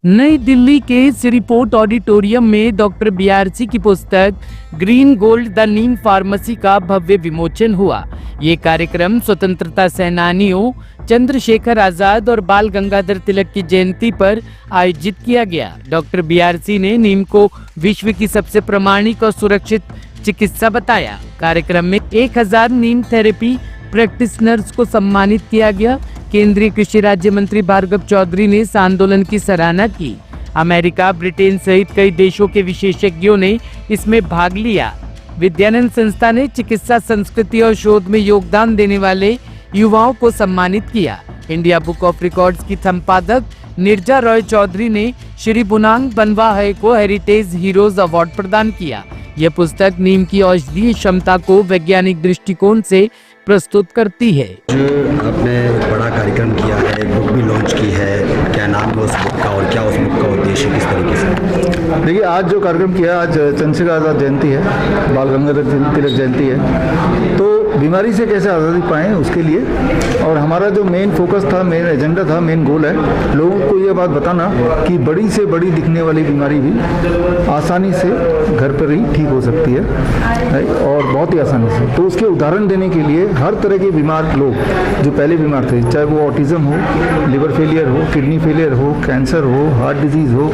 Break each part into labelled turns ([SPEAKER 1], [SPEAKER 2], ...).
[SPEAKER 1] नई दिल्ली के सिरीपोर्ट ऑडिटोरियम में डॉक्टर बीआरसी की पुस्तक green gold the neem pharmacy का भव्य विमोचन हुआ। ये कार्यक्रम स्वतंत्रता सेनानियों चंद्रशेखर आजाद और बाल गंगाधर तिलक की जयंती पर आयोजित किया गया। डॉक्टर बीआरसी ने नीम को विश्व की सबसे प्रामाणिक और सुरक्षित चिकित्सा बताया। कार्यक्रम में 1000 नीम थेरेपी प्रैक्टिशनर्स को सम्मानित किया गया। केंद्रीय कृषि राज्य मंत्री भार्गव चौधरी ने इस आंदोलन की सराहना की। अमेरिका, ब्रिटेन सहित कई देशों के विशेषज्ञों ने इसमें भाग लिया। विद्यानंद संस्था ने चिकित्सा संस्कृति और शोध में योगदान देने वाले युवाओं को सम्मानित किया। इंडिया बुक ऑफ रिकॉर्ड्स की संपादक निर्जा रॉय चौधरी ने श्री बुनांग बनवाहे को हेरिटेज हीरोज अवार्ड प्रदान किया। यह पुस्तक नीम की औषधीय क्षमता को वैज्ञानिक दृष्टिकोण से प्रस्तुत करती है।
[SPEAKER 2] जो आपने बड़ा कार्यक्रम किया है, बुक भी लॉन्च की है, क्या नाम है उस बुक का और क्या उस बुक का उद्देश्य किस तरीके से?
[SPEAKER 3] देखिए, आज जो कार्यक्रम किया, आज चंद्रशेखर आजाद जयंती है, बाल गंगाधर तिलक जयंती है, तो बीमारी से कैसे आज़ादी पाएं उसके लिए, और हमारा जो मेन फोकस था, मेन एजेंडा था, मेन गोल है लोगों को ये बात बताना कि बड़ी से बड़ी दिखने वाली बीमारी भी आसानी से घर पर ही ठीक हो सकती है और बहुत ही आसानी से। तो उसके उदाहरण देने के लिए हर तरह के बीमार लोग जो पहले बीमार थे, चाहे वो ऑटिज्म हो, लिवर फेलियर हो, किडनी फेलियर हो, कैंसर हो, हार्ट डिजीज़ हो,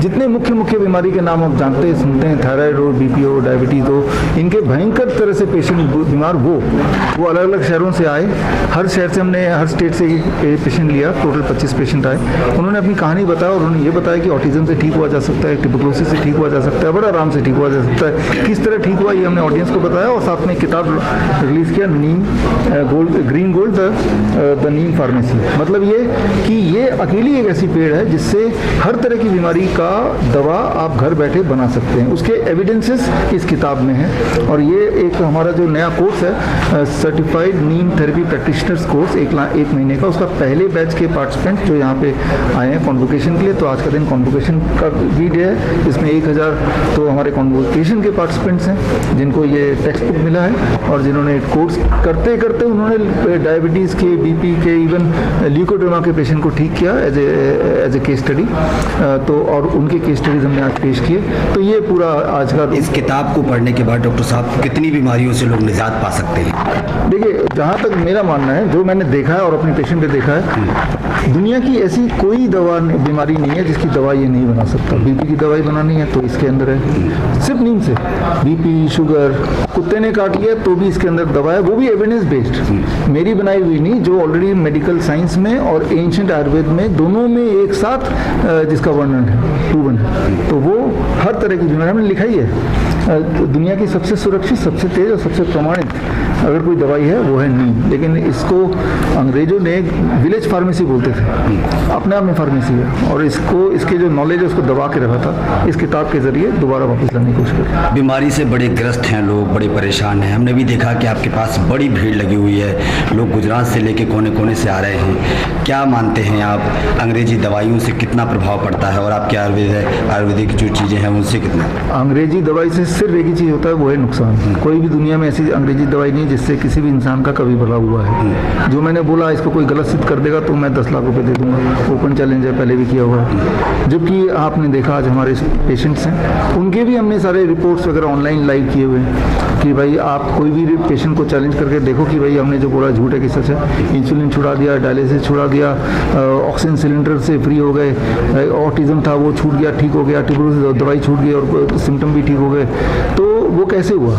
[SPEAKER 3] जितने मुख्य बीमारी के नाम आप जानते हैं, सुनते हैं, थायराइड हो, बीपी हो, डायबिटीज़ हो, इनके भयंकर तरह से पेशेंट बीमार वो अलग अलग शहरों से आए। हर शहर से हमने, हर स्टेट से पेशेंट लिया, टोटल 25 पेशेंट आए। उन्होंने अपनी कहानी बताया और उन्होंने ये बताया कि ऑटिज्म से ठीक हुआ जा सकता है, ट्यूबरकुलोसिस से ठीक हुआ जा सकता है, बड़ा आराम से ठीक हुआ जा सकता है। किस तरह ठीक हुआ ये हमने ऑडियंस को बताया और साथ में किताब रिलीज़ किया, neem green gold the neem pharmacy. मतलब ये कि ये अकेली एक ऐसी पेड़ है जिससे हर तरह की बीमारी का दवा आप घर बैठे बना सकते हैं। उसके एविडेंसेस इस किताब में हैं और ये एक हमारा जो नया कोर्स है, सर्टिफाइड नीम थेरेपी प्रैक्टिशनर्स कोर्स, एक महीने का, उसका पहले बैच के पार्टिसिपेंट जो यहाँ पे आए हैं कॉन्वोकेशन के लिए, तो आज का दिन कॉन्वोकेशन का भी डे है। इसमें 1000 तो हमारे कॉन्वोकेशन के पार्टिसिपेंट्स हैं जिनको ये टेक्स्ट बुक मिला है और जिन्होंने कोर्स करते करते उन्होंने डायबिटीज़ के, बीपी के, इवन ल्यूकोड्रमा के पेशेंट को ठीक किया एज ए केस स्टडी। तो और उनके केस स्टडीज हमने आज पेश किए। तो ये पूरा आज का।
[SPEAKER 2] इस किताब को पढ़ने के बाद डॉक्टर साहब कितनी बीमारियों से लोग निजात पा सकते हैं?
[SPEAKER 3] देखिए, जहाँ तक मेरा मानना है, जो मैंने देखा है और अपने पेशेंट पे देखा है, दुनिया की ऐसी कोई बीमारी नहीं है जिसकी दवाई ये नहीं बना सकता। बीपी की दवाई बनानी है तो इसके अंदर है, सिर्फ नीम से। बीपी, शुगर, कुत्ते ने काट लिया तो भी इसके अंदर दवा है, वो भी एविडेंस बेस्ड, मेरी बनाई हुई नहीं, जो ऑलरेडी मेडिकल साइंस में और एंशिएंट आयुर्वेद में दोनों में एक साथ जिसका वर्णन है, प्रूवन है। तो वो हर तरह की बीमारी हमने लिखाई है। दुनिया की सबसे सुरक्षित, सबसे तेज और सबसे प्रमाणित अगर कोई दवाई है वो है नीम। लेकिन इसको अंग्रेजों ने विलेज फार्मेसी बोलते थे, अपने आप में फार्मेसी है, और इसको, इसके जो नॉलेज है उसको दबा के रखा था। इस किताब के जरिए दोबारा वापस लाने की कोशिश करें।
[SPEAKER 2] बीमारी से बड़े ग्रस्त हैं लोग, बड़े परेशान हैं। हमने भी देखा कि आपके पास बड़ी भीड़ लगी हुई है, लोग गुजरात से लेके कोने कोने से आ रहे हैं। क्या मानते हैं आप, अंग्रेजी दवाइयों से कितना प्रभाव पड़ता है और आपके आयुर्वेदिक जो चीज़ें हैं उनसे कितना?
[SPEAKER 3] अंग्रेजी दवाई से सिर्फ एक ही चीज़ होता है, वो है नुकसान। कोई भी दुनिया में ऐसी अंग्रेजी दवाई नहीं जिससे किसी भी इंसान का कभी भला हुआ है। जो मैंने बोला, इसको कोई गलत सिद्ध कर देगा तो मैं 10 लाख रुपए दे दूंगा। ओपन चैलेंज है, पहले भी किया हुआ है। जबकि आपने देखा आज हमारे पेशेंट्स हैं, उनके भी हमने सारे रिपोर्ट्स वगैरह ऑनलाइन लाइव किए हुए हैं कि भाई आप कोई भी पेशेंट को चैलेंज करके देखो कि भाई हमने जो बोला झूठ है कि सच है। इंसुलिन छुड़ा दिया, डायलिसिस छुड़ा दिया, ऑक्सीजन सिलेंडर से फ्री हो गए, ऑटिज्म था वो छूट गया, ठीक हो गया, ट्यूबरकुलोसिस दवाई छूट गई और सिम्टम भी ठीक हो गए। तो वो कैसे हुआ?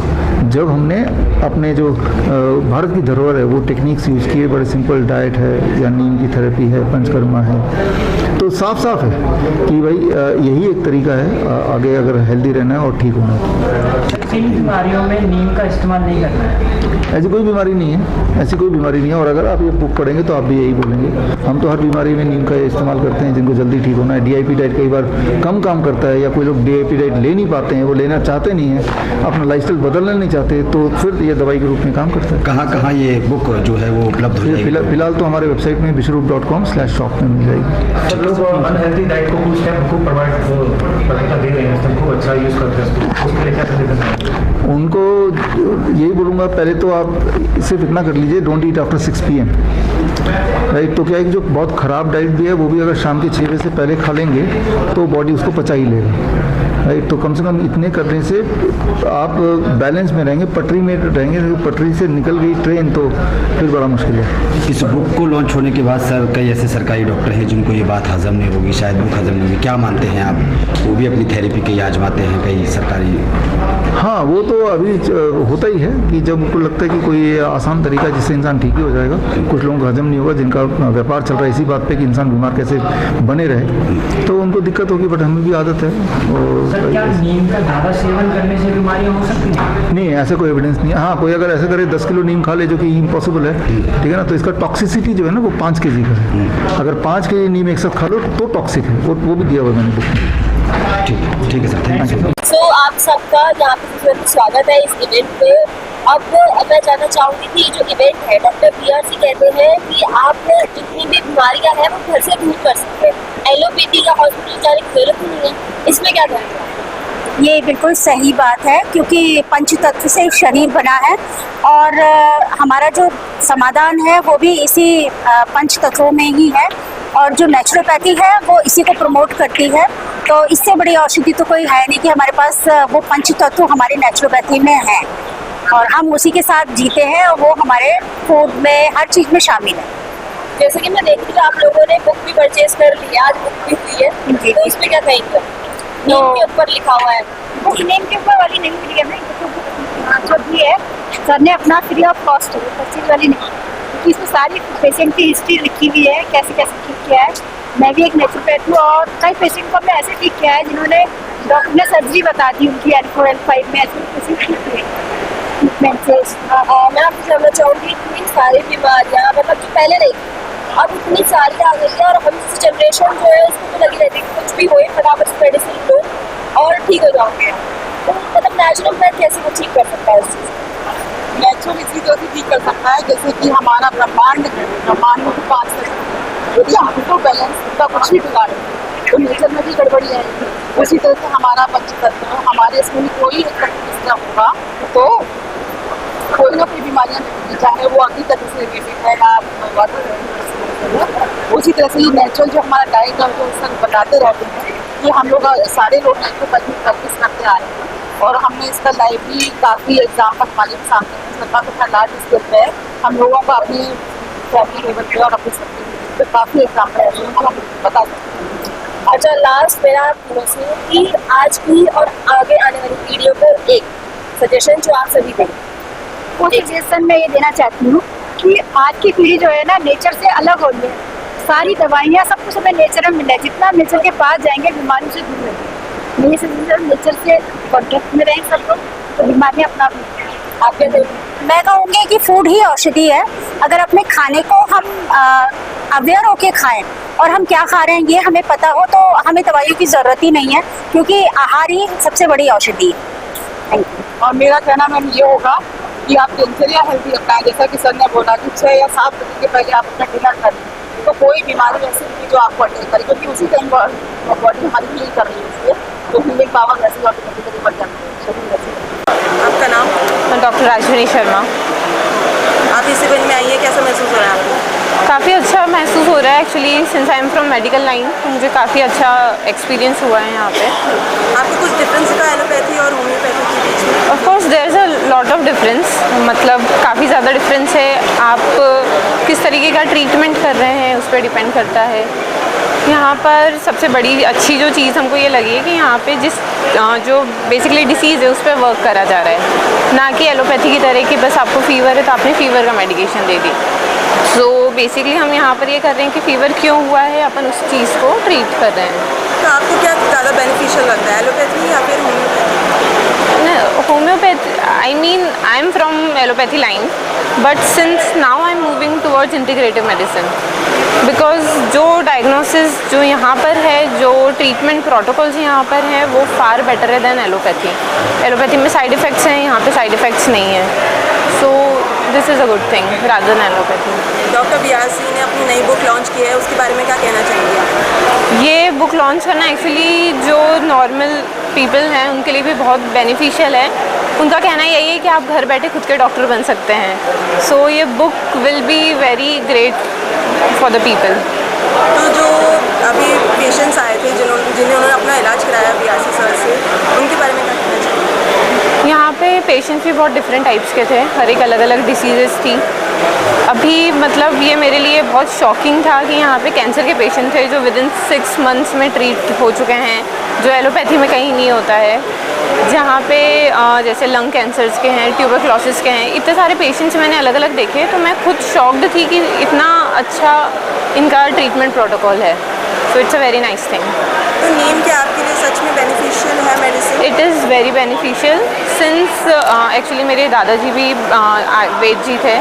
[SPEAKER 3] जब हमने अपने जो भारत की धरोहर है वो टेक्निक्स यूज़ किए, बड़े सिंपल डाइट है या नीम की थेरेपी है, पंचकर्मा है, तो साफ है कि भाई यही एक तरीका है आगे अगर हेल्दी रहना है और ठीक होना है।
[SPEAKER 1] किन बीमारियों में नीम का इस्तेमाल नहीं करना है?
[SPEAKER 3] ऐसी कोई बीमारी नहीं है, ऐसी कोई बीमारी नहीं है। और अगर आप ये बुक पढ़ेंगे तो आप भी यही बोलेंगे। हम तो हर बीमारी में नीम का इस्तेमाल करते हैं जिनको जल्दी ठीक होना है। DIP डाइट कई बार कम काम करता है, या कोई लोग DIP डाइट ले नहीं पाते हैं, वो लेना चाहते नहीं हैं, अपना लाइफस्टाइल बदलना नहीं चाहते, तो फिर ये दवाई के रूप में काम करता है।
[SPEAKER 2] कहाँ ये बुक जो है वो उपलब्ध हो जाएगी?
[SPEAKER 3] फिलहाल तो हमारे वेबसाइट में bishroop.com/shop में मिल जाएगी।
[SPEAKER 4] सब लोग अनहेल्दी डाइट को कुछ टाइम को प्रोवाइड दे रहे हैं, सबको अच्छा यूज़ करते हैं, उसके लिए क्या
[SPEAKER 3] उनको यही बोलूँगा, पहले तो आप सिर्फ इतना कर लीजिए, don't eat after 6 PM, right. तो क्या है कि जो बहुत ख़राब डाइट भी है वो भी अगर शाम के 6 बजे से पहले खा लेंगे तो बॉडी उसको पचा ही लेगा, राइट। तो कम से कम इतने करने से आप बैलेंस में रहेंगे, पटरी में रहेंगे। पटरी से निकल गई ट्रेन तो फिर बड़ा मुश्किल है।
[SPEAKER 2] इस बुक को लॉन्च होने के बाद सर कई ऐसे सरकारी डॉक्टर हैं जिनको ये बात हजम नहीं होगी, शायद बुक हजम नहीं होगी, क्या मानते हैं आप? वो भी अपनी थेरेपी कई आजमाते हैं कई सरकारी।
[SPEAKER 3] हाँ, वो तो अभी होता ही है कि जब उनको लगता है कि कोई आसान तरीका जिससे इंसान ठीक ही हो जाएगा। कुछ लोगों को हजम नहीं होगा, जिनका व्यापार चल रहा है इसी बात पे कि इंसान बीमार कैसे बने रहे, तो उनको दिक्कत होगी, बट हमें भी आदत है।
[SPEAKER 1] सर, क्या नीम का ज़्यादा सेवन करने से बीमारियां हो सकती हैं?
[SPEAKER 3] नहीं, ऐसा कोई एविडेंस नहीं है। हाँ, कोई अगर ऐसा करे 10 किलो नीम खा ले, जो कि इम्पॉसिबल है, ठीक है ना, तो इसका टॉक्सिसिटी जो है ना वो 5 kg का है। अगर 5 kg नीम एक साथ खा लो तो टॉक्सिक है, वो भी दिया हुआ मैंने बुक में।
[SPEAKER 2] ठीक है सर, थैंक यू।
[SPEAKER 4] सो आप सबका यहाँ पे स्वागत है इस इवेंट पे। अब मैं जानना चाहूँगी कि जो इवेंट है, डॉक्टर BRC कहते हैं कि आप जितनी भी बीमारियाँ हैं वो घर से दूर कर सकते हैं, एलोपैथी या हॉस्पिटल जाने की जरूरत नहीं है, इसमें क्या कहना है?
[SPEAKER 5] ये बिल्कुल सही बात है, क्योंकि पंच तत्व से शरीर बना है और हमारा जो समाधान है वो भी इसी पंच तत्वों में ही है, और जो नेचुरोपैथी है वो इसी को प्रमोट करती है। तो इससे बड़ी औषधि तो कोई है नहीं कि हमारे पास वो पंच तत्व हमारी नेचुरोपैथी में है और हम उसी के साथ जीते हैं, और वो हमारे फूड में हर चीज़ में शामिल है।
[SPEAKER 4] जैसे कि मैं देखती हूँ आप लोगों ने बुक भी परचेज कर ली है, आज बुक भी हुई है, तो इसमें क्या कहेंगे? नीम के ऊपर लिखा हुआ है।
[SPEAKER 5] बुक नेम के ऊपर वाली नहीं मिली है ना, जो भी है सर ने अपना फ्री ऑफ कॉस्ट है, परचेज वाली नहीं, क्योंकि इसमें सारी पेशेंट की हिस्ट्री लिखी हुई है, कैसे कैसे ठीक किया है। मैं भी एक नेचुरोपैथ हूँ और कई पेशेंट को हमने ऐसे ठीक किया है जिन्होंने डॉक्टर ने सर्जरी बता दी उनकी L4 L5 में, ऐसे पेशेंट ठीक हुए ट्रीटमेंट से।
[SPEAKER 4] मैं आपसे जानना चाहूँगी इतनी सारी बीमारियाँ मतलब जो पहले नहीं थी, अब इतनी सारी आ गई है और हम जनरेशन जो है उसको तो लगी रहती है कुछ भी होए फटाफट से मेडिसिन लो और ठीक हो जाओगे। तो मतलब नेचुरोपैथ कैसे वो ठीक कर सकता है उस चीज़?
[SPEAKER 6] नेचुरल इसी तरह से ठीक कर सकता है, जैसे कि हमारा ब्रह्मांड में भी 5 तत्व, यदि हमको बैलेंस का कुछ भी बिगाड़े तो नेचर में भी गड़बड़ी आएगी। उसी तरह से हमारा पंचतत्व, हमारे इसमें भी कोई एक तत्व होगा तो कोई ना कोई बीमारियाँ निकलेगी, चाहे वो अग्नि तत्व से रिलेटेड है या उसी तरह से ये नेचुरल जो हमारा डाइट है जो सर बताते रहते हैं, ये हम लोग सारे लोग नेचुरोपैथी प्रैक्टिस करते आ रहे हैं और हमने इसका लाइव भी काफ़ी एग्जाम्पल हमारे सामने है। सरकार का लार्ज स्केल पे हम लोगों को अपनी फैमिली लेवल पे और अपने सब पे काफ़ी एग्जाम्पल है जो हम बता सकते हैं।
[SPEAKER 4] अच्छा, लास्ट मेरा आपको से कि आज की और आगे आने वाली पीढ़ियों को एक सजेशन जो आप सभी दें।
[SPEAKER 5] वो सजेशन मैं ये देना चाहती हूँ कि आज की पीढ़ी जो है ना नेचर से अलग हो रही है, सारी दवाइयाँ सब कुछ हमें नेचर में मिल है, जितना नेचर के पास जाएंगे बीमारी से दूर रहेंगे। मेरे सजेशन नेचर से कॉन्टेक्ट में रहेंगे सब लोग, तो बीमारियाँ अपना
[SPEAKER 4] आप क्या कहेंगे?
[SPEAKER 5] मैं कहूँगी कि फूड ही औषधि है। अगर अपने खाने को हम अवेयर होके खाएं और हम क्या खा रहे हैं ये हमें पता हो तो हमें दवाइयों की ज़रूरत ही नहीं है, क्योंकि आहार ही सबसे बड़ी औषधि है।
[SPEAKER 6] और मेरा कहना मैम ये होगा कि आप दिनचर्या हेल्दी अपनाएं, जैसा कि सर ने बोला कि 6 या 7 बजे के पहले आप अपना डिनर कर लें, तो कोई बीमारी ऐसी नहीं जो आपको अटैक करे, क्योंकि उसी टाइम बॉडी हमारी हील कर रही है, इसलिए तो हीलिंग पावर वैसे ऑटोमेटिकली बढ़ जाती है शरीर वैसे।
[SPEAKER 7] आपका नाम?
[SPEAKER 8] डॉक्टर राजवनी शर्मा।
[SPEAKER 7] आप इस इवेंट में आई है, कैसा महसूस हो रहा है आपको?
[SPEAKER 8] काफ़ी अच्छा महसूस हो रहा है actually, since I am from medical line, तो मुझे काफ़ी अच्छा एक्सपीरियंस हुआ है यहाँ पे।
[SPEAKER 7] आपको कुछ डिफरेंस दिखा एलोपैथी और होम्योपैथी के बीच में?
[SPEAKER 8] Of course there is a lot of difference, मतलब काफ़ी ज़्यादा डिफरेंस है। आप किस तरीके का ट्रीटमेंट कर रहे हैं उस पर डिपेंड करता है। यहाँ पर सबसे बड़ी अच्छी जो चीज़ हमको ये लगी है कि यहाँ पे जो बेसिकली डिसीज़ है उस पर वर्क करा जा रहा है, ना कि एलोपैथी की तरह कि बस आपको फीवर है तो आपने फीवर का मेडिकेशन दे दी। सो बेसिकली हम यहाँ पर ये कर रहे हैं कि फ़ीवर क्यों हुआ है, अपन उस चीज़ को ट्रीट कर रहे हैं।
[SPEAKER 7] तो आपको क्या ज़्यादा बेनिफिशियल लगता है, एलोपैथी या फिर homeopathy?
[SPEAKER 8] Homeopathy, I mean I am from allopathy line, but since now I am moving towards integrative medicine, because जो डायग्नोसिस जो यहाँ पर है, जो ट्रीटमेंट प्रोटोकॉल्स यहाँ पर हैं वो फार बेटर है दैन एलोपैथी। एलोपैथी में साइड इफ़ेक्ट्स हैं, यहाँ पे साइड इफ़ेक्ट्स नहीं हैं। So this is a good thing rather than allopathy.
[SPEAKER 7] Doctor BRC ने अपनी नई बुक लॉन्च की है, उसके बारे में क्या कहना चाहेंगे आप?
[SPEAKER 8] ये बुक लॉन्च करना एक्चुअली जो नॉर्मल पीपल हैं उनके लिए भी बहुत बेनिफिशियल है। उनका कहना यही है कि आप घर बैठे खुद के डॉक्टर बन सकते हैं। सो ये book will be very great for the people.
[SPEAKER 7] तो जो अभी पेशेंट्स आए थे जिन्हें उन्होंने अपना इलाज कराया BRC सर से, उनके बारे में क्या कहना चाहेंगे?
[SPEAKER 8] यहाँ पे पेशेंट्स भी बहुत डिफरेंट टाइप्स के थे, हर एक अलग अलग डिसीज़ेस थी। अभी मतलब ये मेरे लिए बहुत शॉकिंग था कि यहाँ पे कैंसर के पेशेंट थे जो विदिन 6 मंथ्स में ट्रीट हो चुके हैं, जो एलोपैथी में कहीं नहीं होता है। जहाँ पे जैसे लंग कैंसर्स के हैं, ट्यूबरक्लोसिस के हैं, इतने सारे पेशेंट्स मैंने अलग अलग देखे, तो मैं खुद शॉक्ड थी कि इतना अच्छा इनका ट्रीटमेंट प्रोटोकॉल है। So it's a very nice thing.
[SPEAKER 7] तो नीम क्या आपके लिए सच में बेनिफिशियल है medicine?
[SPEAKER 8] It is very beneficial since actually मेरे दादाजी भी वैद्य जी थे,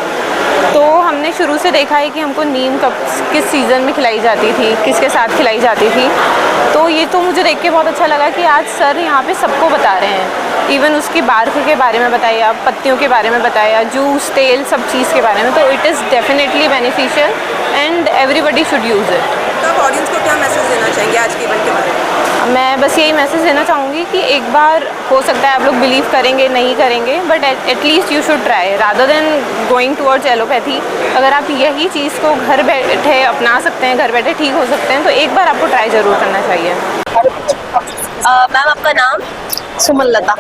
[SPEAKER 8] तो हमने शुरू से देखा है कि हमको नीम कब किस सीज़न में खिलाई जाती थी, किसके साथ खिलाई जाती थी। तो ये तो मुझे देख के बहुत अच्छा लगा कि आज सर यहाँ पे सबको बता रहे हैं, इवन उसकी बार्क के बारे में बताया, पत्तियों के बारे में बताया, जूस, तेल, सब चीज़ के बारे में। तो it is definitely beneficial and everybody should use it.
[SPEAKER 7] तो आप ऑडियंस को क्या मैसेज देना चाहेंगे आज के इवेंट के बारे में?
[SPEAKER 8] मैं बस यही मैसेज देना चाहूँगी कि एक बार हो सकता है आप लोग बिलीव करेंगे, नहीं करेंगे, but at least you should try rather than going towards allopathy. अगर आप यही चीज़ को घर बैठे अपना सकते हैं, घर बैठे ठीक हो सकते हैं, तो एक बार आपको ट्राई ज़रूर करना चाहिए।
[SPEAKER 4] मैम आपका नाम?
[SPEAKER 5] सुमन लता।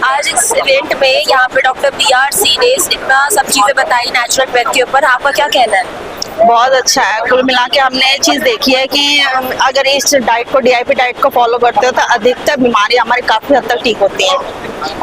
[SPEAKER 4] आज इस इवेंट में यहाँ पे डॉक्टर BRC ने इतना सब चीज़ें बताई नेचुरल वेब के ऊपर, आपका क्या कहना है?
[SPEAKER 5] बहुत अच्छा है। कुल मिला के हमने ये चीज़ देखी है कि अगर इस डाइट को DIP डाइट को फॉलो करते हो तो अधिकतर बीमारी हमारी काफ़ी हद तक ठीक होती हैं,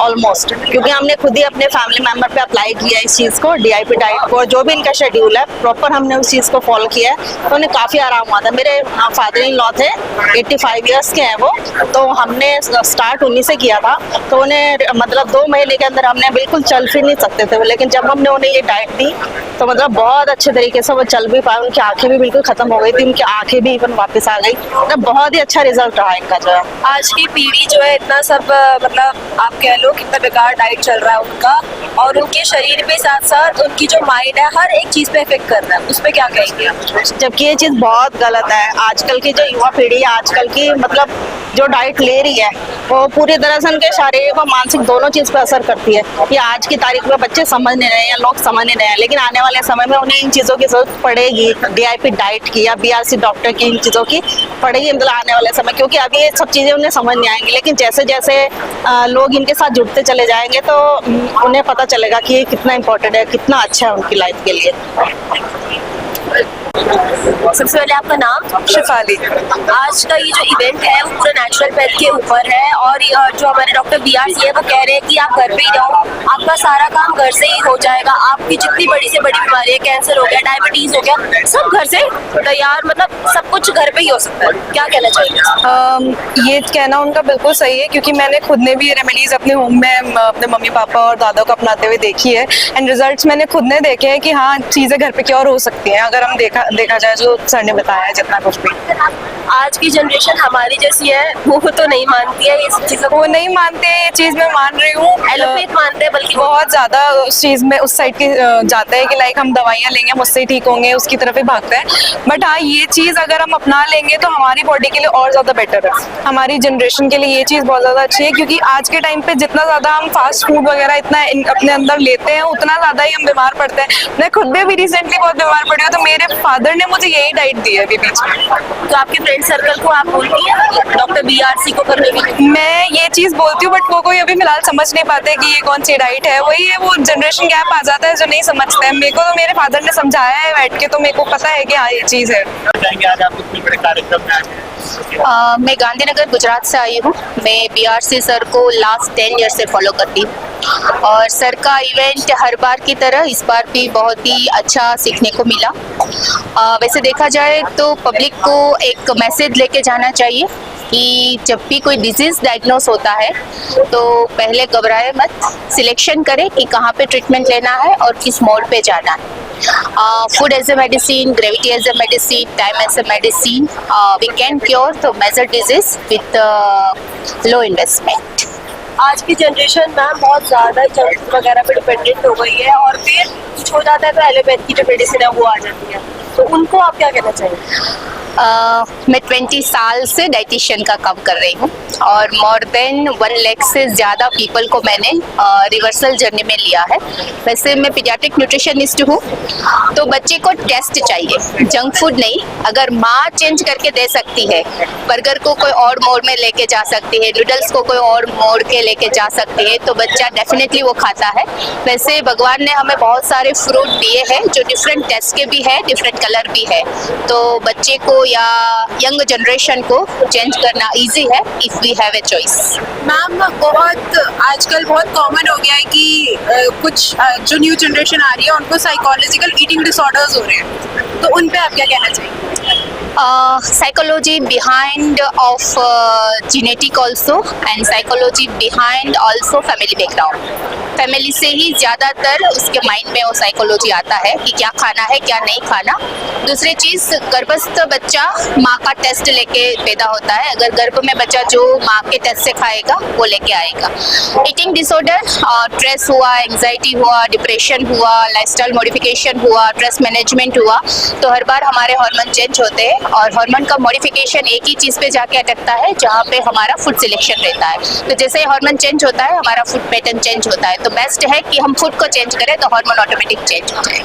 [SPEAKER 5] ऑलमोस्ट। क्योंकि हमने खुद ही अपने फैमिली मेम्बर पे अप्लाई किया है इस चीज़ को, DIP डाइट को, जो भी इनका शेड्यूल है प्रॉपर हमने उस चीज़ को फॉलो किया है, तो उन्हें काफ़ी आराम हुआ था। मेरे फादर इन लॉ थे, 85 ईयर्स के हैं वो, तो हमने स्टार्ट उन्हीं से किया था। तो उन्हें मतलब 2 महीने के अंदर हमने बिल्कुल चल फिर नहीं सकते थे, लेकिन जब हमने उन्हें ये डाइट दी तो मतलब बहुत अच्छे तरीके से वो चल भी पाए, उनकी आंखें भी बिल्कुल खत्म हो गई थी, उनकी आंखें भी इवन वापस आ गई। तो बहुत ही अच्छा रिजल्ट रहा इनका जो है।
[SPEAKER 4] आज की पीढ़ी जो है इतना सब मतलब आप कह लो कितना बेकार डाइट चल रहा है उनका, और उनके शरीर पे साथ साथ उनकी जो माइंड है हर एक चीज़ पे इफेक्ट कर रहा है, उस पर क्या कहेंगे आप?
[SPEAKER 5] जबकि ये चीज़ बहुत गलत है। आजकल की जो युवा पीढ़ी है, आजकल की मतलब जो डाइट ले रही है वो पूरी तरह से उनके शारीरिक और मानसिक दोनों चीज़ पे असर करती है। ये आज की तारीख में बच्चे समझ नहीं रहे हैं, लोग समझ नहीं रहे हैं, लेकिन आने वाले समय में उन्हें इन चीज़ों की जरूरत पड़ेगी। DIP डाइट की या BRC डॉक्टर की इन चीज़ों की पड़ेगी मतलब आने वाले समय, क्योंकि अभी ये सब चीज़ें उन्हें समझ नहीं आएंगी, लेकिन जैसे जैसे लोग इनके साथ जुड़ते चले जाएंगे तो उन्हें पता चलेगा कि ये कितना इम्पोर्टेंट है, कितना अच्छा है उनकी लाइफ के लिए।
[SPEAKER 4] सबसे पहले आपका नाम?
[SPEAKER 7] शिफाली।
[SPEAKER 4] आज का ये जो इवेंट है वो पूरा नेचुरल वेल्थ के ऊपर है, और जो हमारे डॉक्टर BRC है वो कह रहे हैं कि आप घर पे ही रहो, आपका सारा काम घर से ही हो जाएगा, आपकी जितनी बड़ी से बड़ी बीमारी है, कैंसर हो गया, डायबिटीज हो गया, सब घर से तैयार, मतलब सब कुछ घर पे ही हो सकता है। क्या कहना चाहिए?
[SPEAKER 9] ये कहना उनका बिल्कुल सही है, क्योंकि मैंने खुद ने भी ये रेमेडीज अपने होम में अपने मम्मी पापा और दादा को अपनाते हुए देखी है, एंड रिजल्ट्स मैंने खुद ने देखे हैं कि हाँ चीज़ें घर पे क्योर हो सकती हैं अगर हम देखा जाए जो सर ने बताया है जितना कुछ भी।
[SPEAKER 4] आज की जनरेशन हमारी जैसी है, वो तो नहीं मानती है इस चीज़ को।
[SPEAKER 9] वो नहीं मानते, ये चीज़ मैं मान रही हूँ।
[SPEAKER 4] एलोपैथ मानते हैं, बल्कि
[SPEAKER 9] बहुत ज़्यादा उस चीज़ में उस साइड के जाते हैं कि लाइक हम दवाइयाँ लेंगे मुझसे ही ठीक होंगे, उसकी तरफ ही भागते हैं। बट हाँ, ये चीज़ अगर हम अपना लेंगे तो हमारी बॉडी के लिए और ज़्यादा बेटर है, हमारी जनरेशन के लिए ये चीज़ बहुत ज़्यादा अच्छी है। क्योंकि आज के टाइम पे जितना ज़्यादा हम फास्ट फूड वगैरह इतना अपने अंदर लेते हैं, उतना ज़्यादा ही हम बीमार पड़ते हैं। मैं खुद भी रिसेंटली बहुत बीमार पड़ी हूँ, तो मेरे फादर ने मुझे यही डाइट दी है अभी बीच में।
[SPEAKER 4] तो आपके फ्रेंड सर्कल को आप बोलती हैं डॉक्टर BRC को करने के लिए?
[SPEAKER 9] मैं ये चीज़ बोलती हूँ, बट वो कोई अभी फिलहाल समझ नहीं पाते कि ये कौन सी डाइट है। वही है, वो जनरेशन गैप आ जाता है जो नहीं समझते हैं। मेरे को तो मेरे फादर ने समझाया है बैठ के, तो मेरे को पता है कि हाँ ये चीज़ है।
[SPEAKER 10] आज आप इतने बड़े कार्यक्रम में आए हैं।
[SPEAKER 11] मैं गांधीनगर गुजरात से आई हूँ। मैं BRC सर को लास्ट 10 ईयर से फॉलो करती हूँ, और सर का इवेंट हर बार की तरह इस बार भी बहुत ही अच्छा सीखने को मिला। वैसे देखा जाए तो पब्लिक को एक मैसेज लेके जाना चाहिए कि जब भी कोई डिजीज़ डायग्नोस होता है तो पहले घबराए मत, सिलेक्शन करें कि कहाँ पे ट्रीटमेंट लेना है और किस मोड पे जाना है। Food as a medicine, gravity as a medicine, time as a medicine, we can cure the major disease with low investment.
[SPEAKER 4] आज की जनरेशन मैम बहुत ज़्यादा जंक फूड वगैरह पे डिपेंडेंट हो गई है, और फिर कुछ कुछ हो जाता है तो एलोपैथी की जो मेडिसिन है वो आ जाती है, तो उनको आप क्या कहना चाहिए?
[SPEAKER 11] मैं 20 साल से डाइटिशियन का काम कर रही हूँ और मोर देन 1 लाख से ज़्यादा पीपल को मैंने रिवर्सल जर्नी में लिया है। वैसे मैं पीडियाट्रिक न्यूट्रिशनिस्ट हूँ, तो बच्चे को टेस्ट चाहिए, जंक फूड नहीं। अगर माँ चेंज करके दे सकती है, बर्गर को कोई और मोड़ में लेके जा सकती है, नूडल्स को कोई और मोड़ के लेके जा सकती है, तो बच्चा डेफिनेटली वो खाता है। वैसे भगवान ने हमें बहुत सारे फ्रूट दिए हैं जो डिफरेंट टेस्ट के भी है, डिफरेंट कलर भी है, तो बच्चे को या यंग जनरेशन को चेंज करना इजी है if we have a choice.
[SPEAKER 7] Ma'am, बहुत आजकल बहुत कॉमन हो गया है कि कुछ जो न्यू जनरेशन आ रही है उनको साइकोलॉजिकल ईटिंग डिसऑर्डर्स हो रहे हैं, तो उन पे आप क्या कहना चाहिए?
[SPEAKER 11] Psychology behind of genetic also and psychology behind also family background. Family से ही ज़्यादातर उसके माइंड में वो साइकोलॉजी आता है कि क्या खाना है क्या नहीं खाना। दूसरी चीज़, गर्भस्थ बच्चा माँ का टेस्ट लेके पैदा होता है। अगर गर्भ में बच्चा जो माँ के टेस्ट से खाएगा वो लेके आएगा। ईटिंग डिसऑर्डर, स्ट्रेस हुआ, एंजाइटी हुआ, डिप्रेशन हुआ, लाइफस्टाइल मॉडिफिकेशन हुआ, स्ट्रेस मैनेजमेंट हुआ, तो हर बार हमारे हार्मोन चेंज होते हैं और हार्मोन का मॉडिफिकेशन एक ही चीज़ पे जाके अटकता है जहाँ पे हमारा फूड सिलेक्शन रहता है। तो जैसे हार्मोन चेंज होता है हमारा फूड पैटर्न चेंज होता है, तो बेस्ट है कि हम फूड को चेंज करें तो हार्मोन ऑटोमेटिक चेंज हो जाए।